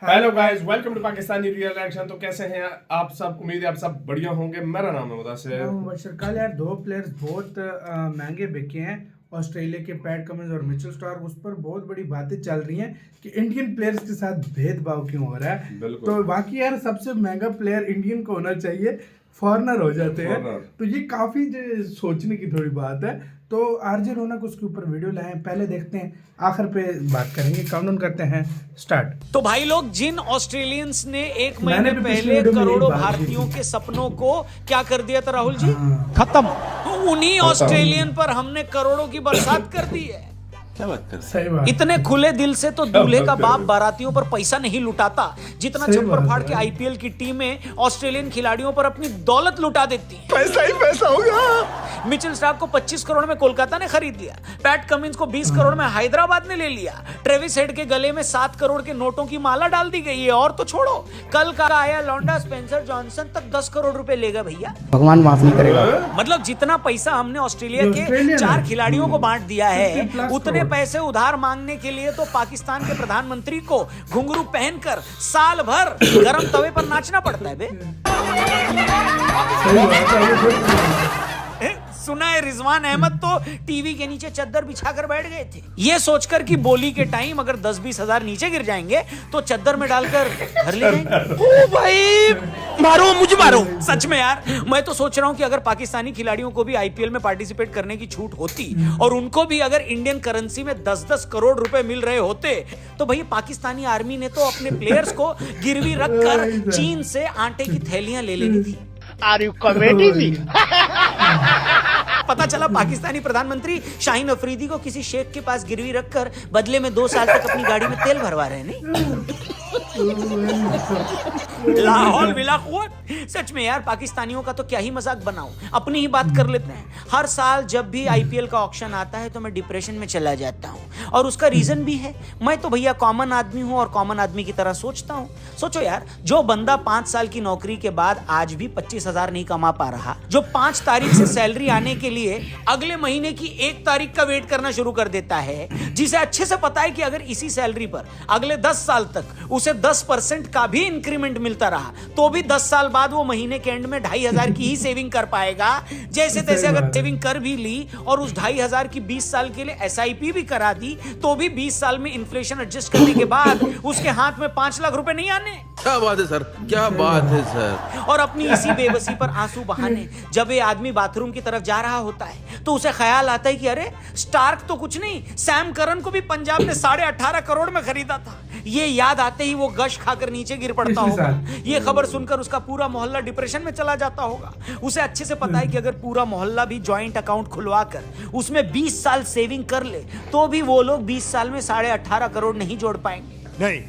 Hello guys, welcome to Pakistani real action. तो कैसे हैं आप सब? उम्मीद है आप सब बढ़िया होंगे। मेरा नाम है मुदस्सिर। कल यार दो प्लेयर्स बहुत महंगे बिके हैं। ऑस्ट्रेलिया के पैट कमिंस और मिचेल स्टार्क, उस पर बहुत बड़ी बातें चल रही हैं कि इंडियन प्लेयर्स के साथ भेदभाव क्यों हो रहा है। तो बाकी यार सबसे महंगा प्लेयर इंडियन को होना चाहिए, फॉरनर हो जाते हैं। तो ये काफी सोचने की थोड़ी बात है। तो आरजे रौनक उसके ऊपर वीडियो लाए हैं, पहले देखते हैं, आखिर पे बात करेंगे। काउंटडाउन करते हैं, स्टार्ट। तो भाई लोग, जिन ऑस्ट्रेलियंस ने एक महीने पहले करोड़ों भारतीयों के सपनों को क्या कर दिया था राहुल जी, खत्म, तो उन्हीं ऑस्ट्रेलियन पर हमने करोड़ों की बरसात कर दी है। क्या बात कर सही बात। इतने खुले दिल से तो दूल्हे का बाप बारातियों पर पैसा नहीं लुटाता जितना छप्पर फाड़ के आईपीएल की टीमें ऑस्ट्रेलियन खिलाड़ियों पर अपनी दौलत लुटा देती हैं। पैसा ही पैसा होगा। मिचेल स्टार्क को 25 करोड़ में कोलकाता ने खरीद लिया, पैट कमिंस को 20 करोड़ में हैदराबाद ने ले लिया, ट्रेविस हेड के गले में 7 करोड़ के नोटों की माला डाल दी गई है। और तो छोड़ो, कल का आया लौंडा स्पेंसर जॉनसन तक 10 करोड़ रुपए लेगा भैया। भगवान माफ नहीं करेगा। मतलब जितना पैसा हमने ऑस्ट्रेलिया के 4 खिलाड़ियों को बांट दिया है, उतने पैसे उधार मांगने के लिए तो पाकिस्तान के प्रधानमंत्री को घुंघरू पहनकर साल भर गरम तवे पर नाचना पड़ता है बे। सुना है रिजवान अहमद तो टीवी के नीचे चद्दर बिछाकर बैठ गए थे, ये सोचकर कि बोली के टाइम अगर 10-20 हजार नीचे गिर जाएंगे तो चद्दर में डालकर घर ले जाएंगे। ओ भाई, मारो मुझे मारो। सच में यार, मैं तो सोच रहा हूं कि अगर पाकिस्तानी खिलाड़ियों को भी आईपीएल में पार्टिसिपेट करने की छूट होती और उनको भी अगर इंडियन करेंसी में 10-10 करोड़ रुपए मिल रहे होते, तो भाई पाकिस्तानी आर्मी ने तो अपने प्लेयर्स को गिरवी रखकर चीन से आटे की थैलियां ले लेनी थी। Are you comedy me? पता चला पाकिस्तानी प्रधानमंत्री शाहीन अफरीदी को किसी शेख के पास गिरवी रखकर बदले में 2 साल तक अपनी गाड़ी में तेल भरवा रहे हैं। नहीं लाहौल विला कुव्वत। सच में यार, पाकिस्तानियों का तो क्या ही मजाक बनाऊं, अपनी ही बात कर लेते हैं। हर साल जब भी आईपीएल का ऑक्शन आता है तो मैं डिप्रेशन में चला जाता हूं, और उसका रीजन भी है। मैं तो भैया कॉमन आदमी हूं और कॉमन आदमी की तरह सोचता हूं। सोचो यार, जो बंदा 5 साल की नौकरी के बाद आज भी 25,000 नहीं कमा पा रहा, जो 5 तारीख से सैलरी आने के लिए अगले महीने की 1 तारीख का वेट करना शुरू कर देता है, जिसे अच्छे से पता है कि अगर इसी सैलरी पर अगले 10 साल तक उसे 10% का भी इंक्रीमेंट मिलता रहा तो भी 10 साल बाद वो महीने के एंड में 2,500 की ही सेविंग कर पाएगा। जैसे तैसे अगर सेविंग कर भी ली और उस 2,500 की 20 साल के लिए एसआईपी भी करा दी, तो भी 20 साल में इन्फ्लेशन एडजस्ट करने के बाद उसके हाथ में 5 लाख रुपए नहीं आने। क्या बात है सर, क्या बात है सर। और अपनी इसी बेबसी पर आंसू बहाने जब ये आदमी बाथरूम की तरफ जा रहा होता है तो उसे ख्याल आता है कि अरे स्टार्क तो कुछ नहीं, सैम करन को भी पंजाब ने 18.5 करोड़ में खरीदा था। ये याद आते ही वो गश खाकर नीचे गिर पड़ता होगा। ये खबर सुनकर उसका पूरा मोहल्ला डिप्रेशन में चला जाता होगा। उसे अच्छे से पता है कि अगर पूरा मोहल्ला भी जॉइंट अकाउंट खुलवा कर उसमें 20 साल सेविंग कर ले तो भी वो लोग 20 साल में 18.5 करोड़ नहीं जोड़ पाएंगे। नहीं।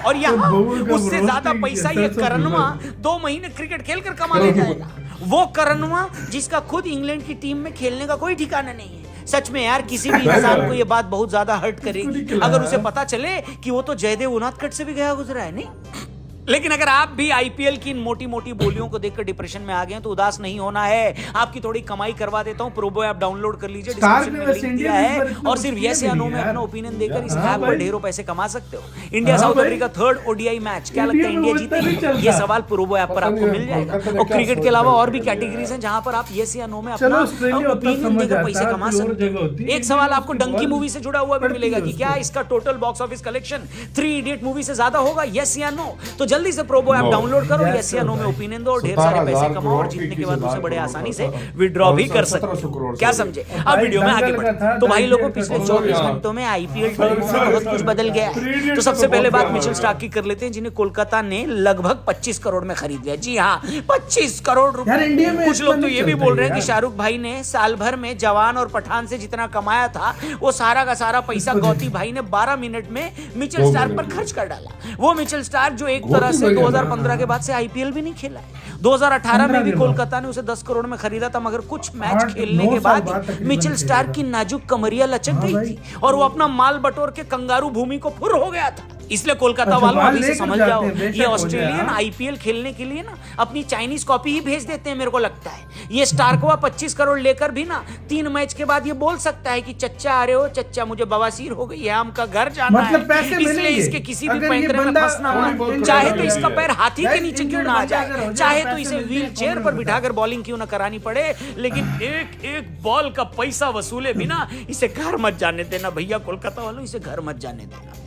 और यहाँ उससे ज्यादा पैसा ये करनवा 2 महीने क्रिकेट खेलकर कमा ले जाएगा। वो करनवा जिसका खुद इंग्लैंड की टीम में खेलने का कोई ठिकाना नहीं है। सच में यार, किसी भी इंसान को ये बात बहुत ज्यादा हर्ट करेगी अगर उसे पता चले कि वो तो जयदेव उनादकट से भी गया गुजरा है। नहीं, लेकिन अगर आप भी आईपीएल की इन मोटी मोटी बोलियों को देखकर डिप्रेशन में आ गए तो उदास नहीं होना है। आपकी थोड़ी कमाई करवा देता हूं, प्रोबो ऐप डाउनलोड कर लीजिए, डिस्क्रिप्शन में लिंक दिया है, और सिर्फ यस या नो में अपना ओपिनियन देकर इस ऐप पर ढेरों पैसे कमा सकते हो। India south Africa 3rd ODI match, क्या लगता है इंडिया जीतेगी? ये सवाल प्रोबो ऐप पर आपको मिल जाएगा। और क्रिकेट के अलावा और भी कैटेगरीज हैं जहां पर आप यस या नो में अपना ओपिनियन देकर पैसे कमा सकते हो। एक सवाल आपको डंकी मूवी से जुड़ा हुआ भी मिलेगा कि क्या इसका total box office collection 3 idiot movie से ज्यादा होगा, यस या नो? तो जल्दी से प्रोबो ऐप डाउनलोड करो, यस या नो में ओपिनियन दो, ढेर सारे पैसे कमाओ और जीतने के बाद उसे बड़े आसानी से विड्रॉ भी कर सकते हो। क्या समझे? अब वीडियो में आगे बढ़ते हैं। तो भाई लोगों, पिछले 24 घंटों में आईपीएल टीम में बहुत कुछ बदल गया है। तो सबसे पहले बात मिचेल स्टार्क की कर लेते हैं, जिन्हें कोलकाता ने लगभग 25 करोड़ में खरीद लिया। जी हाँ, 25 करोड़ रुपए। कुछ लोग तो ये भी बोल रहे हैं कि शाहरुख भाई ने साल भर में जवान और पठान से जितना कमाया था वो सारा का सारा पैसा गौती भाई ने 12 मिनट में मिचेल स्टार्क पर खर्च कर डाला। वो मिचेल स्टार्क जो एक तरह से 2015 के बाद से आईपीएल भी नहीं खेला है। 2018 में भी कोलकाता ने उसे 10 करोड़ में खरीदा था, मगर कुछ मैच खेलने के बाद मिचेल स्टार्क की नाजुक कमरिया लचक गई थी और वो अपना माल बटोर के कंगारू भूमि को फुर हो गया था। इसलिए कोलकाता अच्छा, वालों माल अभी से लेकर समझ जाते जाओ, हैं, बेशक ये हो ऑस्ट्रेलियन जाए, हाँ। आईपीएल खेलने के लिए ना अपनी चाइनीज कॉपी ही भेज देते हैं, मेरे को लगता है। ये स्टार्कवा 25 करोड़ लेकर भी ना 3 मैच के बाद ये बोल सकता है कि चच्चा आ रहे हो, चच्चा मुझे बवासीर हो गई है, हमका घर जाना मतलब है, पैसे इसलिए मिलेंगे। इसके किसी भी अगर ये पैंतरे में बंदा फंसना थोड़ी हो, बहुत चाहे तो करोड़ इसका है। पैर हाथी के यार, नीचे क्यों इंडियन ना आ बंदा अगर हो जाए, जाए, चाहे तो पैसे इसे मिलते हैं, व्हील चेयर कौन पर नहीं बिठाकर बॉलिंग क्यों ना करानी पड़े, लेकिन एक एक बॉल का पैसा वसूले बिना इसे घर मत जाने देना भैया, कोलकाता वालों इसे घर मत जाने देना।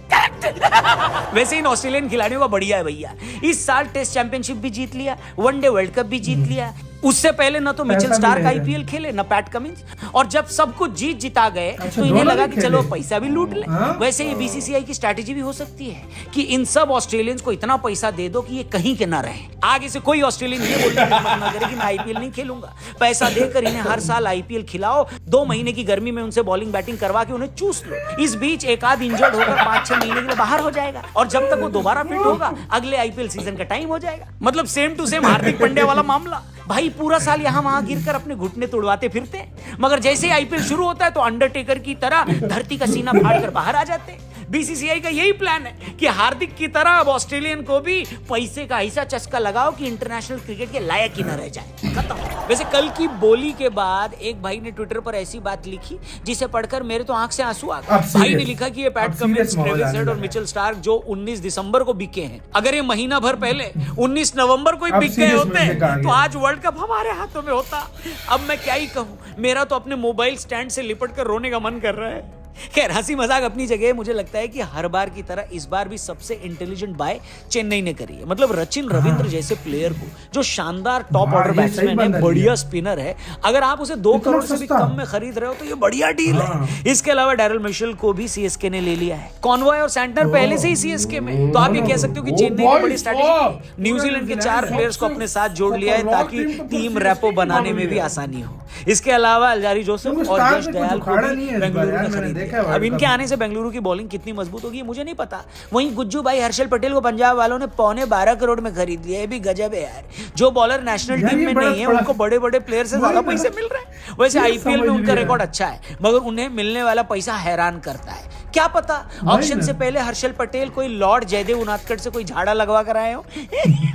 वैसे इन ऑस्ट्रेलियन खिलाड़ियों का बढ़िया है भैया, इस साल टेस्ट चैंपियनशिप भी जीत लिया, वनडे वर्ल्ड कप भी जीत लिया। उससे पहले ना तो मिचेल पैसा स्टार्क मिलेगा। आईपीएल खेले ना पैट कमिंस, और जब सब कुछ जीत जिता गए अच्छा, तो इन्हें दोनों लगा भी कि चलो खेले। पैसा भी लूट ले। हाँ? वैसे ये बीसीसीआई की स्ट्रैटेजी भी हो सकती है कि इन सब ऑस्ट्रेलियंस को इतना पैसा दे दो कि ये कहीं के ना रहे, आगे से कोई ऑस्ट्रेलियन ये बोलने की हिम्मत ना करे कि मैं आईपीएल नहीं खेलूंगा। पैसा देकर इन्हें हर साल आईपीएल खिलाओ, 2 महीने की गर्मी में उनसे बॉलिंग बैटिंग करवा के उन्हें चूस लो, इस बीच एक आध इंजर्ड होकर 5-6 महीने के लिए बाहर हो जाएगा, और जब तक वो दोबारा फिट होगा अगले आईपीएल सीजन का टाइम हो जाएगा। मतलब same to same Hardik Pandya वाला मामला, भाई पूरा साल यहां वहां गिरकर अपने घुटने तोड़वाते फिरते, मगर जैसे ही आईपीएल शुरू होता है तो अंडरटेकर की तरह धरती का सीना फाड़कर बाहर आ जाते। बीसीसीआई का यही प्लान है कि हार्दिक की तरह अब ऑस्ट्रेलियन को भी पैसे का ऐसा चस्का लगाओ कि इंटरनेशनल क्रिकेट के लायक ही न रह जाए, खत्म। वैसे कल की बोली के बाद एक भाई ने ट्विटर पर ऐसी बात लिखी जिसे पढ़कर मेरे तो आंख से आंसू आ गए। भाई ने लिखा कि ये पैट कमिंस, ट्रेविस हेड और मिचेल स्टार्क जो 19 दिसंबर को बिके हैं, अगर ये महीना भर पहले 19 नवंबर को ही बिक गए होते तो आज वर्ल्ड कप हमारे हाथों में होता। अब मैं क्या ही कहूं, मेरा तो अपने मोबाइल स्टैंड से लिपट कर रोने का मन कर रहा है। खैर हंसी मजाक अपनी जगह, मुझे लगता है कि हर बार की तरह इस बार भी सबसे इंटेलिजेंट बाय चेन्नई ने करी है। मतलब रचिन रविंद्र जैसे प्लेयर को, जो शानदार टॉप ऑर्डर बैट्समैन है, बढ़िया स्पिनर है, अगर आप उसे 2 करोड़ से भी कम में खरीद रहे हो तो ये बढ़िया डील है। इसके अलावा डैरल मिशेल को भी सीएसके ने ले लिया है, कॉनवॉय और सैंटनर पहले से ही सीएसके में, तो आप ये कह सकते हो कि चेन्नई ने बड़ी स्ट्रैटेजी न्यूजीलैंड के 4 प्लेयर्स को अपने साथ जोड़ लिया है ताकि टीम रैपो बनाने में भी आसानी हो। इसके अलावा अलजारी जोसेफ और यश दयाल को भी बेंगलुरु ने खरीद लिया। अब इनके आने से बेंगलुरु की बॉलिंग कितनी मजबूत होगी मुझे नहीं पता। वहीं गुज्जू भाई हर्षल पटेल को पंजाब वालों ने 12.25 करोड़ में खरीद लिया, ये भी गजब है यार। जो बॉलर नेशनल टीम में नहीं है उनको बड़े बड़े प्लेयर से ज्यादा पैसे मिल रहे हैं। वैसे आईपीएल में उनका रिकॉर्ड अच्छा है, मगर उन्हें मिलने वाला पैसा हैरान करता है। क्या पता ऑक्शन से पहले हर्षल पटेल कोई लॉर्ड जयदेव उनादकट से कोई झाड़ा लगवा कर आए हो।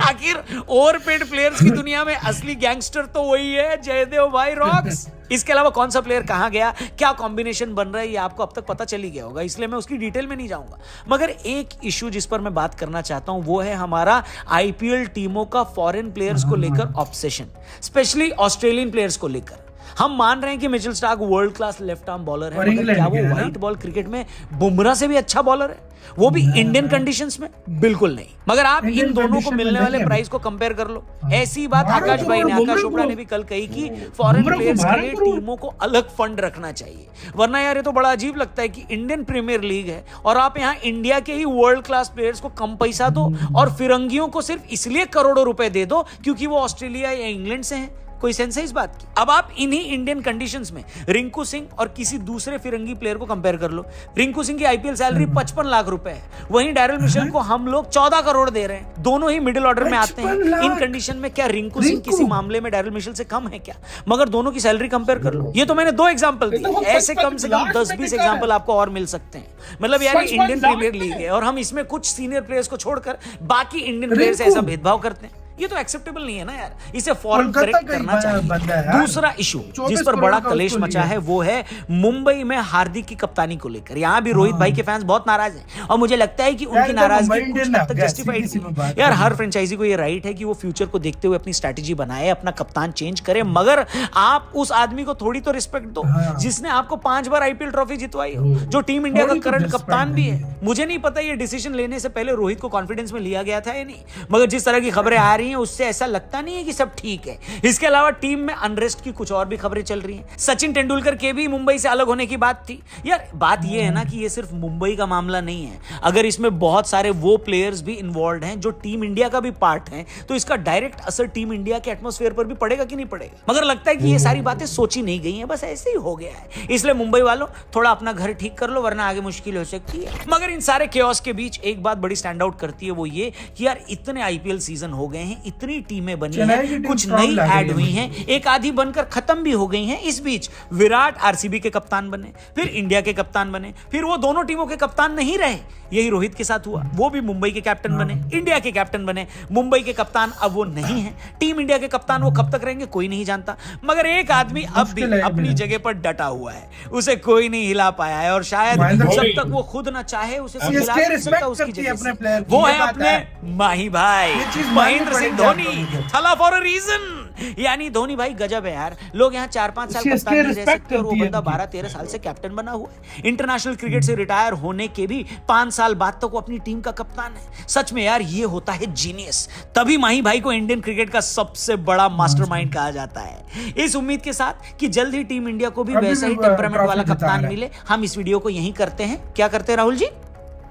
आखिर ओवरपेड प्लेयर्स की दुनिया में असली गैंगस्टर तो वही है, जयदेव भाई रॉक्स। इसके अलावा कौन सा प्लेयर कहां गया, क्या कॉम्बिनेशन बन रहा है, ये आपको अब तक पता चल ही गया होगा, इसलिए मैं उसकी डिटेल में नहीं जाऊंगा। मगर एक इशू जिस पर मैं बात करना चाहता हूं वो है हमारा आईपीएल टीमों का फॉरेन प्लेयर्स को लेकर ऑब्सेशन, स्पेशली ऑस्ट्रेलियन प्लेयर्स को लेकर। हम मान रहे हैं कि Mitchell Starc world class left arm bowler है, मगर क्या वो व्हाइट बॉल क्रिकेट में बुमराह से भी अच्छा बॉलर है, वो भी इंडियन कंडीशंस में? बिल्कुल नहीं। मगर आप इन दोनों को मिलने वाले प्राइस को कंपेयर कर लो। ऐसी बात आकाश भाई ने, आकाश चोपड़ा ने भी कल कही कि फॉरेन प्लेयर्स के लिए टीमों को अलग फंड रखना चाहिए, वरना यार ये तो बड़ा अजीब लगता है कि इंडियन प्रीमियर लीग है और आप यहाँ इंडिया के ही वर्ल्ड क्लास प्लेयर्स को कम पैसा दो और फिरंगियों को सिर्फ इसलिए करोड़ों रुपए दे दो क्योंकि वो ऑस्ट्रेलिया या इंग्लैंड से हैं। कोई सेंस है इस बात की? अब आप इन्हीं इंडियन कंडीशंस में रिंकू सिंह और किसी दूसरे फिरंगी प्लेयर को कंपेयर कर लो। रिंकू सिंह की आईपीएल सैलरी 55 लाख रुपए है, वहीं डैरल मिशेल को हम लोग 14 करोड़ दे रहे हैं। दोनों ही मिडिल ऑर्डर में आते हैं। इन कंडीशन में क्या रिंकू सिंह किसी मामले में डैरल मिशेल से कम है क्या? मगर दोनों की सैलरी कंपेयर कर लो। ये तो मैंने 2 एग्जांपल दिए, ऐसे कम से कम 10-20 एग्जांपल आपको और मिल सकते हैं। मतलब यार इंडियन प्रीमियर लीग है और हम इसमें कुछ सीनियर प्लेयर्स को छोड़कर बाकी इंडियन प्लेयर से ऐसा भेदभाव करते हैं, ये तो एक्सेप्टेबल नहीं है ना यार, इसे फौरन करेक्ट करना चाहिए। दूसरा इशू जिस पर बड़ा कलेश मचा है वो है मुंबई में हार्दिक की कप्तानी को लेकर। यहाँ भी रोहित भाई के फैंस बहुत नाराज हैं और मुझे लगता है कि उनकी नाराजगी कुछ हद तक जस्टिफाइड थी। यार हर फ्रेंचाइजी को ये राइट है कि वो फ्यूचर को देखते हुए अपनी स्ट्रैटेजी बनाए, अपना कप्तान चेंज करे, मगर आप उस आदमी को थोड़ी तो रिस्पेक्ट दो जिसने आपको 5 बार आईपीएल ट्रॉफी जितवाई हो, जो टीम इंडिया का करंट कप्तान भी है। मुझे नहीं पता ये डिसीजन लेने से पहले रोहित को कॉन्फिडेंस में लिया गया था या नहीं, मगर जिस तरह की खबरें आ रही हैं उससे ऐसा लगता नहीं है कि सब ठीक है। इसके अलावा टीम में अनरेस्ट की कुछ और भी खबरें चल रही हैं। सचिन तेंदुलकर के भी मुंबई से अलग होने की बात थी। यार बात यह है ना कि ये सिर्फ मुंबई का मामला नहीं है, अगर इसमें बहुत सारे वो प्लेयर्स भी इन्वॉल्व हैं जो टीम इंडिया का भी पार्ट हैं, तो इसका डायरेक्ट असर टीम इंडिया के एटमॉस्फेयर पर भी पड़ेगा कि नहीं पड़ेगा। मगर लगता है कि ये सारी बातें सोची नहीं गई हैं, बस ऐसे ही हो गया है। इसलिए मुंबई वालों थोड़ा अपना घर ठीक कर लो, वरना आगे मुश्किल हो सकती है। मगर इन सारे केओस के बीच एक बात बड़ी स्टैंड आउट करती है, वो ये कि यार इतने आईपीएल सीजन हो गए हैं, हैं इतनी टीमें बनी चेन्नई की हैं, टीम कुछ strong नई लग रही ऐड है हुई मुझे। हैं, एक आधी बनकर खत्म भी हो गई हैं। इस बीच विराट आरसीबी के कप्तान बने, फिर इंडिया के कप्तान बने, फिर वो दोनों टीमों के कप्तान नहीं रहे। यही रोहित के साथ हुआ, वो भी मुंबई के कैप्टन बने, इंडिया के कैप्टन बने। मुंबई के कप्तान अब वो नहीं है, टीम इंडिया के कप्तान वो कब तक रहेंगे कोई नहीं जानता। मगर एक आदमी अब भी मुश्किल है अपनी अभी। जगह पर डटा हुआ है, उसे कोई नहीं हिला पाया है और शायद महेंद्र जब धोनी। तक वो खुद ना चाहे उसे कोई CSK हिला नहीं सकता respect उसकी करती है जगह अपने से। player की, वो ये है बात अपने है। माही भाई ये चीज माननी महेंद्र सिंह पड़ेगी आप धोनी। लोगों को। थला फॉर अ रीजन। यानी धोनी भाई गजब है यार। लोग यहाँ 4-5 साल CSK कप्तान नहीं रह respect सकते और वो करती है बंदा इनकी। 12-13 साल से कैप्टन बना हुआ है। इंटरनेशनल क्रिकेट से रिटायर होने के भी 5 साल बाद तक वो अपनी टीम का कप्तान है। सच में यार ये होता है जीनियस। तभी माही भाई को इंडियन क्रिकेट का सबसे बड़ा मास्टरमाइंड कहा जाता है। इस उम्मीद के साथ कि जल्द ही टीम इंडिया को भी अभी वैसा ही भी टेम्परामेंट ट्रॉफी वाला जिता कप्तान रहा है। मिले, हम इस वीडियो को यहीं करते हैं। क्या करते हैं राहुल जी?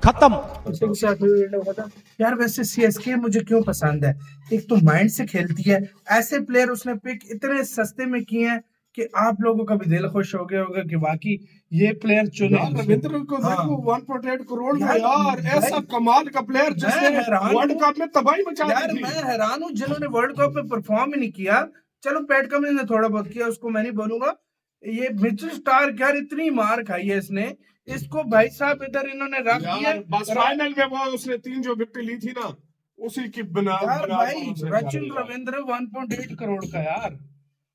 खत्म। यार वैसे सीएसके मुझे क्यों पसंद है, एक तो माइंड से खेलती है, ऐसे प्लेयर उसने पिक इतने सस्ते में किए हैं कि आप लोगों का भी दिल खुश हो गया होगा कि वाकई ये प्लेयर चुने। यार रविंद्र को हाँ। देखो 1.8 करोड़ में यार, यार ऐसा भाई, कमाल का प्लेयर जिसने हैरान वर्ल्ड हूँ। कप में तबाही मचा यार दी थी। मैं हैरान हूँ जिन्होंने वर्ल्ड कप में परफॉर्म ही नहीं किया। चलो पैट कमिंस ने थोड़ा बहुत किया, उसको मैं नहीं बोलूंगा। ये मिचेल स्टार्क यार इतनी मार खाई है इसने, इसको भाई साहब इधर इन्होंने रख दिया। यार बस फाइनल में वो उसने 3 जो विकेट ली थी ना, उसी की बना यार बना भाई के उसे रचिन निकाला। रविंद्र 1.8 करोड़ का यार,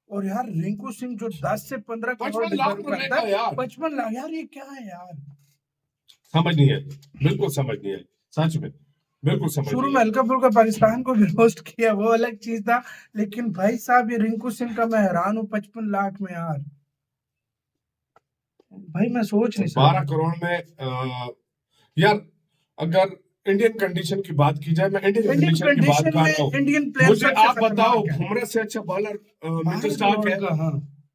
और यार रिंकू सिंह जो 10 से 15 करोड़ 55 लाख deserve रुपए करता का है। यार। 55 लाख यार, ये क्या है यार। समझ नहीं है, बिल्कुल समझ नहीं है, सच में बिल्कुल समझ शुरू नहीं में है। हल्का फुल्का पाकिस्तान को भी रोस्ट किया, वो अलग चीज था, लेकिन भाई साहब ये रिंकू सिंह का मैं हैरान हूँ 55 लाख में यार। भाई मैं सोच नहीं 12 सकता। करोड़ में यार अगर इंडियन कंडीशन की बात की जाए, मैं इंडियन इंडियन कंडीशन की बात कंडीशन कर रहा में हूँ। इंडियन प्लेयर मुझे सबसे आप बताओ, खतरनाक है। बुमराह से अच्छा बॉलर मिचेल 12 स्टार्क करोड़ है? का, हाँ।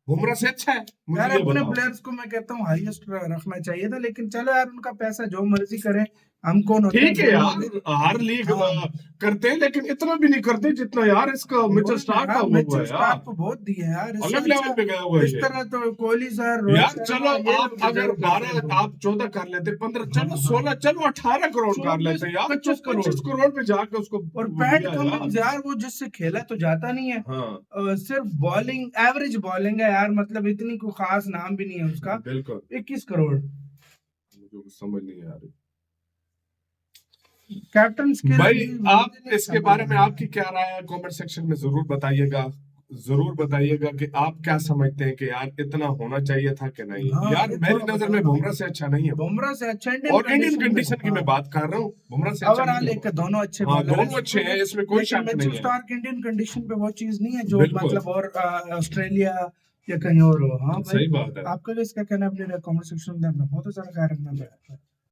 बुमराह से अच्छा है? मुझे यार ये अपने बताओ। प्लेयर्स को मैं कहता हूँ हाईएस्ट रखना चाहिए था, लेकिन चलो यार उनका पैसा जो मर्जी करें, हम कौन होते ठीक है हैं? यार, हर लीग हाँ। करते हैं, लेकिन इतना भी नहीं करते जितना यार इसका मिचेल स्टार्क का हुआ है मिचेल यार। स्टार्क को बहुत दिए हैं यार, इससे अलग लेवल अच्छा पे गया हुआ है इस ये। तरह तो कोहली सर, रोहित यार शर्मा, चलो ये आप लोग अगर deserve करते 12 हैं। आप 14 कर लेते, 15, चलो 16, चलो 18 करोड़ कर लेते यार। 25 करोड़। 25 करोड़ पे जाकर उसको और पैट दिया कमिंस यार। यार वो जिससे खेला तो जाता नहीं है। हाँ सिर्फ बॉलिंग, एवरेज बॉलिंग है यार, मतलब इतनी कोई खास नाम भी नहीं है उसका। बिल्कुल, 21 करोड़। मुझे कुछ समझ नहीं आ रही कैप्टन स्किल भाई। आप इसके बारे में आपकी क्या राय है, कमेंट सेक्शन में जरूर बताइएगा। जरूर बताइएगा कि आप क्या समझते हैं कि यार इतना होना चाहिए था कि नहीं। हाँ, यार ये मेरी थोड़ा नजर में बुमराह से अच्छा नहीं है, बुमराह से अच्छा और इंडियन कंडीशन की मैं बात कर रहा हूँ, बुमराह से अच्छा ओवरऑल नहीं एक है। दोनों अच्छे हाँ, bowler हैं। दोनों अच्छे हैं, इसमें कोई लेकिन शक मिचेल नहीं है। स्टार्क इंडियन कंडीशन पे वो चीज नहीं है जो बिल्कुल। मतलब और ऑस्ट्रेलिया या कहीं और हो। हाँ भाई, सही बात है। आपका भी इसका कहना है, अपने कमेंट सेक्शन में अपना बहुत सारा ख्याल रखना चाहिए।